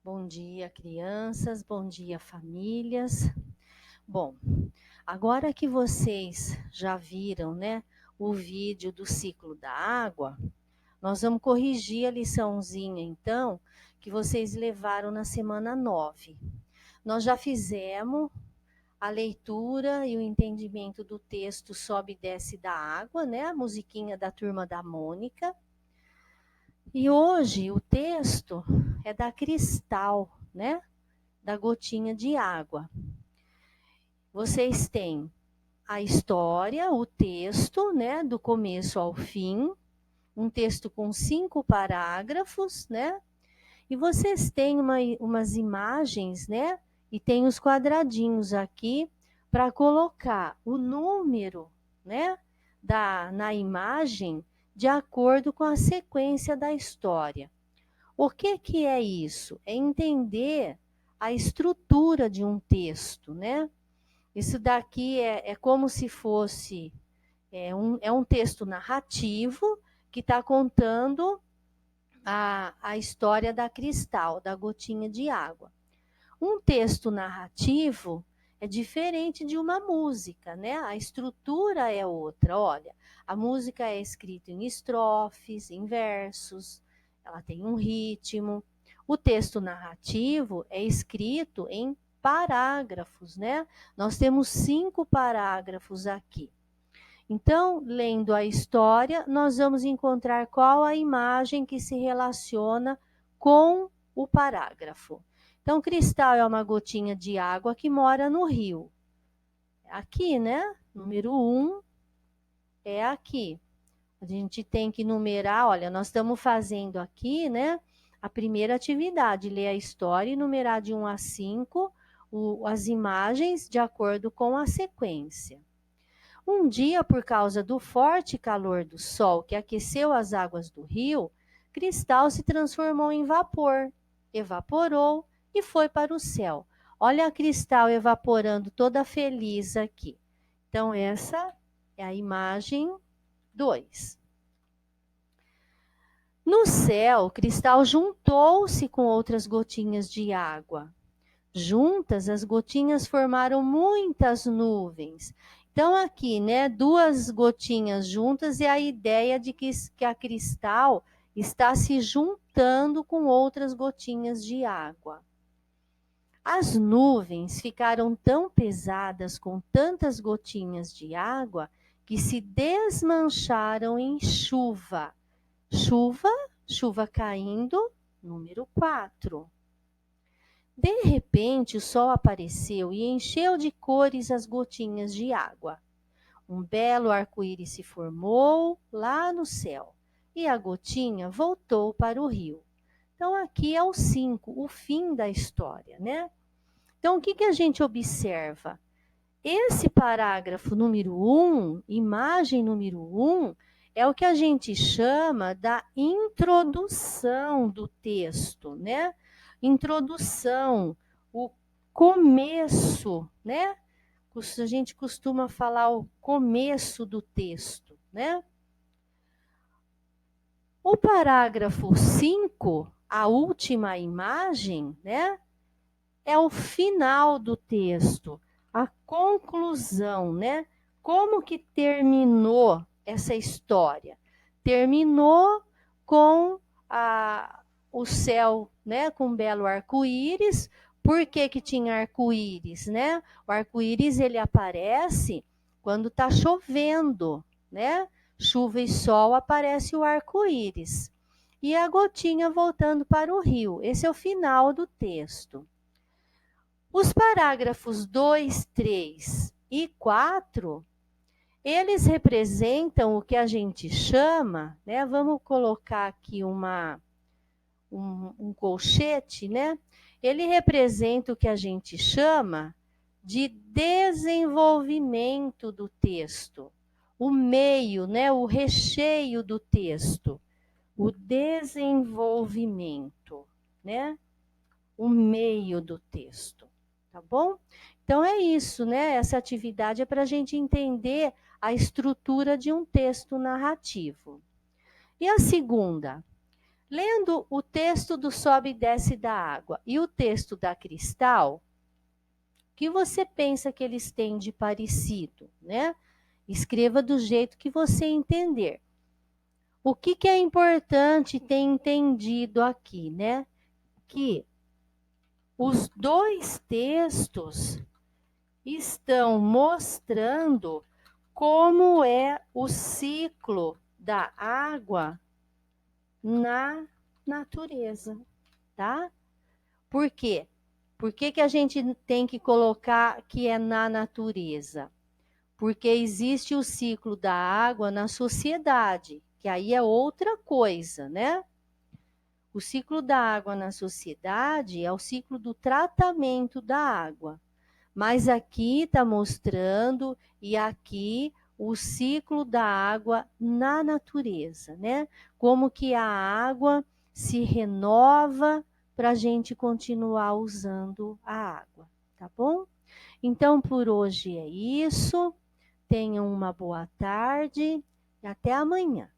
Bom dia, crianças, bom dia, famílias. Bom, agora que vocês já viram, né, o vídeo do ciclo da água, nós vamos corrigir a liçãozinha, então, que vocês levaram na semana 9. Nós já fizemos a leitura e o entendimento do texto Sobe e Desce da Água, né, a musiquinha da Turma da Mônica. E hoje o texto é da Cristal, né? Da gotinha de água. Vocês têm a história, o texto, né? Do começo ao fim. Um texto com 5 parágrafos, né? E vocês têm umas imagens, né? E tem os quadradinhos aqui para colocar o número, né? Na imagem de acordo com a sequência da história. O que é isso? É entender a estrutura de um texto, né? Isso daqui é como se fosse um texto narrativo que está contando a história da Cristal, da gotinha de água. Um texto narrativo é diferente de uma música, né? A estrutura é outra. Olha, a música é escrita em estrofes, em versos, ela tem um ritmo. O texto narrativo é escrito em parágrafos, né? Nós temos 5 parágrafos aqui. Então, lendo a história, nós vamos encontrar qual a imagem que se relaciona com o parágrafo. Então, Cristal é uma gotinha de água que mora no rio. Aqui, né? Número 1 é aqui. A gente tem que numerar, olha, nós estamos fazendo aqui, né? A primeira atividade, ler a história e numerar de 1 a 5 as imagens de acordo com a sequência. Um dia, por causa do forte calor do sol que aqueceu as águas do rio, Cristal se transformou em vapor, evaporou e foi para o céu. Olha a Cristal evaporando toda feliz aqui. Então, essa é a imagem 2. No céu, Cristal juntou-se com outras gotinhas de água. Juntas, as gotinhas formaram muitas nuvens. Então, aqui, né, 2 gotinhas juntas é a ideia de que a Cristal está se juntando com outras gotinhas de água. As nuvens ficaram tão pesadas com tantas gotinhas de água que se desmancharam em chuva. Chuva caindo, número 4. De repente, o sol apareceu e encheu de cores as gotinhas de água. Um belo arco-íris se formou lá no céu e a gotinha voltou para o rio. Então, aqui é o 5, o fim da história, né? Então, o que a gente observa? Esse parágrafo número 1, imagem número 1, é o que a gente chama da introdução do texto, né? Introdução, o começo, né? A gente costuma falar o começo do texto, né? O parágrafo 5, a última imagem, né? É o final do texto, a conclusão, né? Como que terminou essa história? Terminou com o céu, né? Com um belo arco-íris. Por que tinha arco-íris, né? O arco-íris ele aparece quando está chovendo, né? Chuva e sol, aparece o arco-íris. E a gotinha voltando para o rio. Esse é o final do texto. Os parágrafos 2, 3 e 4, eles representam o que a gente chama, né? Vamos colocar aqui um colchete, né? Ele representa o que a gente chama de desenvolvimento do texto, o meio, né? O recheio do texto, o desenvolvimento, né? O meio do texto. Tá bom? Então é isso, né? Essa atividade é para a gente entender a estrutura de um texto narrativo. E a segunda? Lendo o texto do Sobe e Desce da Água e o texto da Cristal, o que você pensa que eles têm de parecido, né? Escreva do jeito que você entender. O que é importante ter entendido aqui, né? Que os dois textos estão mostrando como é o ciclo da água na natureza, tá? Por quê? Por que a gente tem que colocar que é na natureza? Porque existe o ciclo da água na sociedade, que aí é outra coisa, né? O ciclo da água na sociedade é o ciclo do tratamento da água. Mas aqui está mostrando, e aqui o ciclo da água na natureza, né? Como que a água se renova para a gente continuar usando a água, tá bom? Então, por hoje é isso. Tenham uma boa tarde e até amanhã.